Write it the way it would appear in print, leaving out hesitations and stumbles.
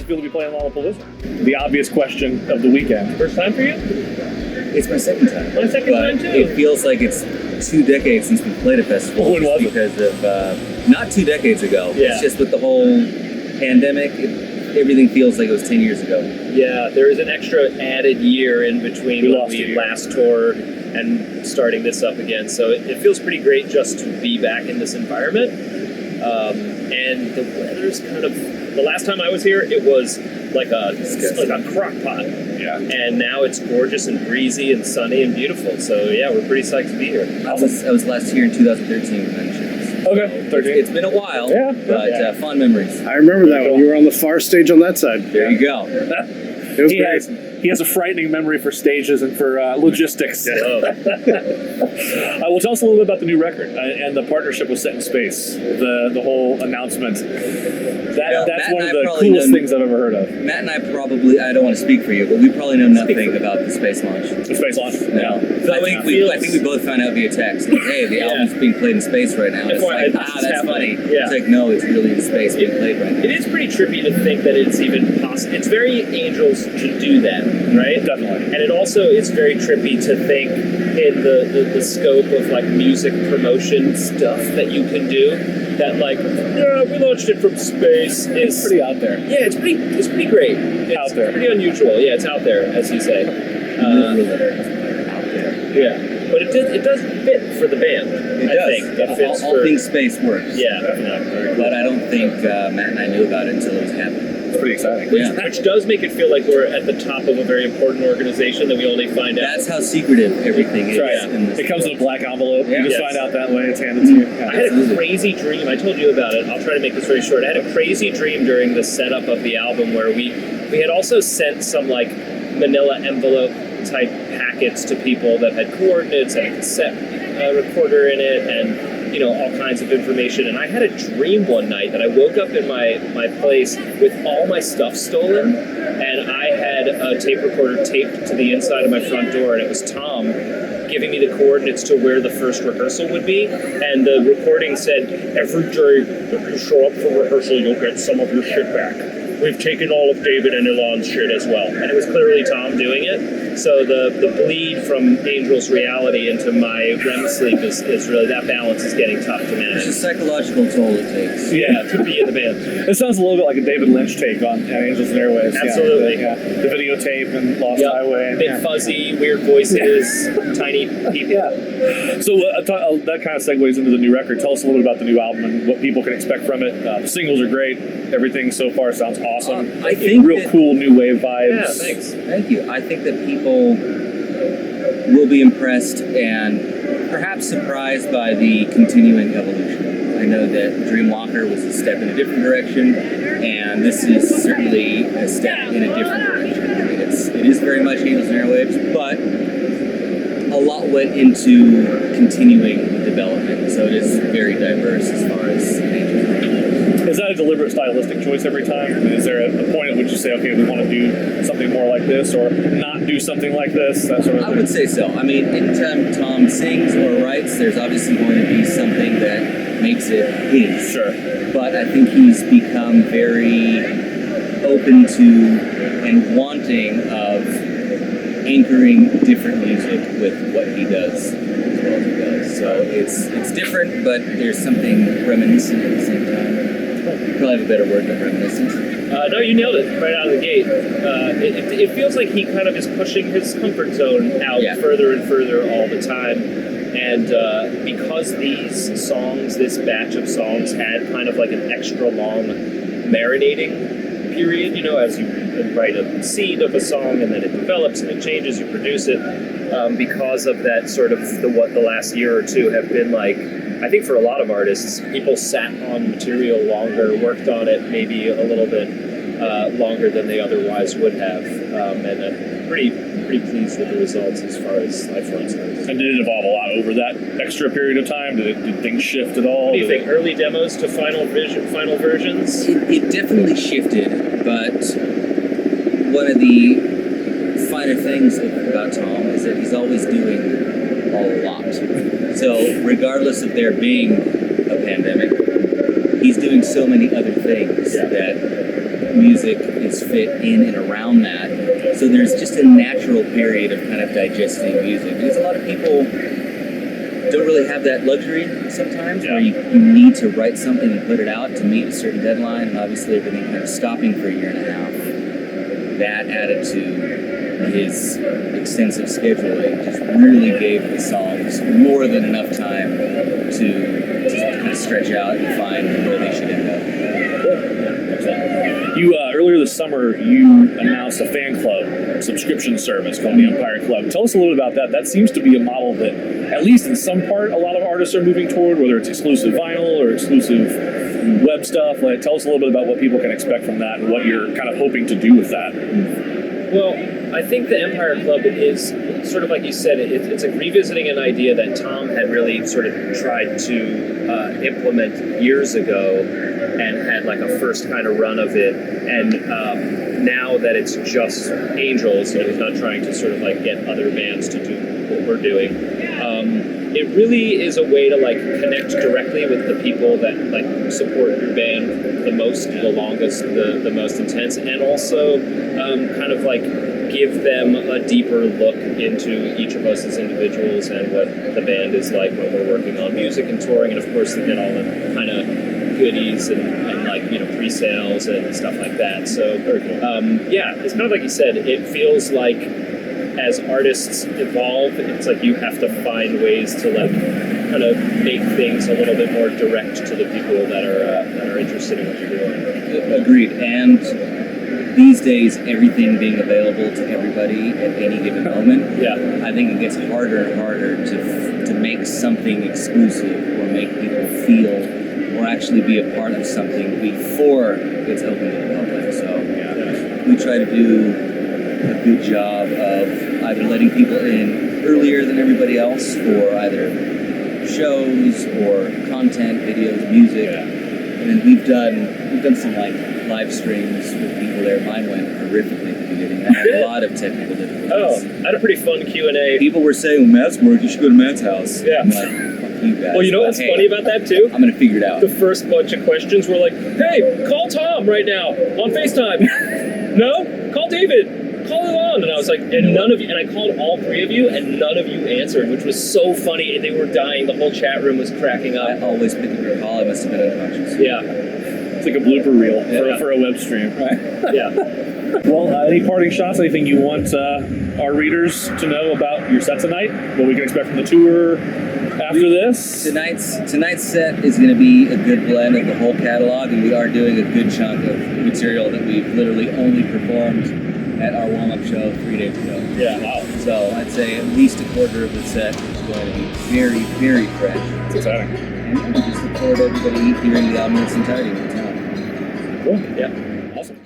it feel to be playing Lollapalooza? The obvious question of the weekend. First time for you? It's my second time. My second time too. It feels like it's 2 decades since we played a festival. When was it? Because of, not 2 decades ago. Yeah. It's just with the whole pandemic, everything feels like it was 10 years ago. Yeah, there is an extra added year in between when we last toured and starting this up again. So it feels pretty great just to be back in this environment. And the weather's kind of... The last time I was here, it was like a crock pot. Yeah. And now it's gorgeous and breezy and sunny and beautiful. So yeah, we're pretty psyched to be here. I was last here in 2013 when I mentioned. Okay, 13. It's been a while, but fond memories. I remember that when you were on the far stage on that side. There you go. It was great. He has a frightening memory for stages and for logistics. Well, tell us a little bit about the new record and the partnership with Set in Space, the whole announcement. That's one of the coolest things I've ever heard of. Matt and I probably, I don't want to speak for you, but we probably know nothing about the space launch. The space launch? No. I think we both found out via text. Like, hey, the album's being played in space right now. It's like, that's funny. Yeah. It's like, no, it's really in space being played right now. It is pretty trippy to think that it's even possible. It's very Angels to do that, right? Definitely. And it also is very trippy to think in the scope of like music promotion stuff that you can do. That like, yeah, we launched it from space. It's pretty out there. Yeah, it's pretty great. It's out there. Pretty unusual. Yeah, it's out there, as you say. Yeah, but it does fit for the band. I think that fits all things space works. Yeah, definitely. But I don't think Matt and I knew about it until it was happening. It's pretty exciting. Which does make it feel like we're at the top of a very important organization that we only find out. That's how secretive everything is. Right. It comes in a black envelope. Yeah. You just find out that way. It's handed to you. Yeah. I had a crazy dream. I told you about it. I'll try to make this very short. I had a crazy dream during the setup of the album where we had also sent some like manila envelope type packets to people that had coordinates and a cassette recorder in it and all kinds of information. And I had a dream one night that I woke up in my place with all my stuff stolen, and I had a tape recorder taped to the inside of my front door, and it was Tom giving me the coordinates to where the first rehearsal would be. And the recording said, every day that you show up for rehearsal, you'll get some of your shit back. We've taken all of David and Ilan's shit as well. And it was clearly Tom doing it. So the bleed from Angel's reality into my REM sleep is really, that balance is getting tough to manage. It's a psychological toll it takes. Yeah, to be in the band. It sounds a little bit like a David Lynch take on Angels and Airwaves. Absolutely. The videotape and Lost Highway. Bit fuzzy, weird voices, tiny people. Yeah. So that kind of segues into the new record. Tell us a little bit about the new album and what people can expect from it. The singles are great. Everything so far sounds awesome. I think real cool new wave vibes. Yeah, thanks. Thank you. I think that people will be impressed and perhaps surprised by the continuing evolution. I know that Dreamwalker was a step in a different direction, and this is certainly a step in a different direction. I mean, it is very much Angels and Airwaves, but a lot went into continuing the development, so it is very diverse as far as Angels and Airwaves. Is that a deliberate stylistic choice every time? I mean, is there a point at which you say, okay, we want to do something more like this, or not do something like this, that sort of thing? I would say so. I mean, anytime Tom sings or writes, there's obviously going to be something that makes it his. Sure. But I think he's become very open to and wanting of anchoring different music with what he does as well as he does. So it's different, but there's something reminiscent at the same time. You probably have a better word than reminiscent. No, you nailed it right out of the gate. It feels like he kind of is pushing his comfort zone out further and further all the time. And because these songs, this batch of songs, had kind of like an extra long marinating period, as you write a seed of a song and then it develops and it changes, you produce it. Because of that sort of what the last year or two have been like, I think for a lot of artists, people sat on material longer, worked on it maybe a little bit longer than they otherwise would have, and I'm pretty pleased with the results as far as Lifelines goes. And did it evolve a lot over that extra period of time? Did things shift at all? What do you think? Early demos to final versions? It definitely shifted, but one of the finer things about Tom is that he's always doing a lot. So regardless of there being a pandemic, he's doing so many other things that music is fit in and around that. So there's just a natural period of kind of digesting music because a lot of people don't really have that luxury sometimes where you need to write something and put it out to meet a certain deadline, and obviously everything kind of stopping for a year and a half. That added to his extensive scheduling just really gave the songs more than enough time to kind of stretch out and find where they should end up. You earlier this summer, you announced a fan club subscription service called the Empire Club. Tell us a little bit about that. That seems to be a model that, at least in some part, a lot of artists are moving toward, whether it's exclusive vinyl or exclusive web stuff. Like, tell us a little bit about what people can expect from that and what you're kind of hoping to do with that. Well, I think the Empire Club is sort of like you said, it's like revisiting an idea that Tom had really sort of tried to implement years ago and had like a first kind of run of it. And now that it's just Angels, he's not trying to sort of like get other bands to do what we're doing. It really is a way to like connect directly with the people that like support your band the most, the longest, the most intense, and also kind of like give them a deeper look into each of us as individuals and what the band is like when we're working on music and touring, and of course they get all the kind of goodies and like, you know, pre-sales and stuff like that. So yeah, it's kind of like you said, it feels like as artists evolve, it's like you have to find ways to like kind of make things a little bit more direct to the people that are interested in what you're doing. Agreed. And these days, everything being available to everybody at any given moment, I think it gets harder and harder to make something exclusive or make people feel or actually be a part of something before it's open to the public. So we try to do a good job of either letting people in earlier than everybody else for either shows or content, videos, music. And then we've done some like live streams with people there. Mine went horrifically at the beginning. I had a lot of technical difficulties. Oh, I had a pretty fun Q&A. People were saying, "Well, Matt's work, you should go to Matt's house." Yeah. I'm like, "Fuck you guys." Well, you know what's funny about that too? I'm gonna figure it out. The first bunch of questions were like, "Hey, call Tom right now on FaceTime." No? Call David. Call Alon. And I was like, and none of you, and I called all three of you, and none of you answered, which was so funny. They were dying. The whole chat room was cracking up. I always pick up your call. I must have been unconscious. Yeah. It's like a blooper reel for a web stream, right? Yeah. Well, any parting shots? Anything you want our readers to know about your set tonight? What we can expect from the tour after this? Tonight's set is going to be a good blend of the whole catalog, and we are doing a good chunk of material that we've literally only performed at our warm-up show 3 days ago. Yeah, wow. So I'd say at least a quarter of the set is going to be very, very fresh. It's exciting. And we just look forward to everybody hearing the album in its entirety. Cool. Yeah. Awesome.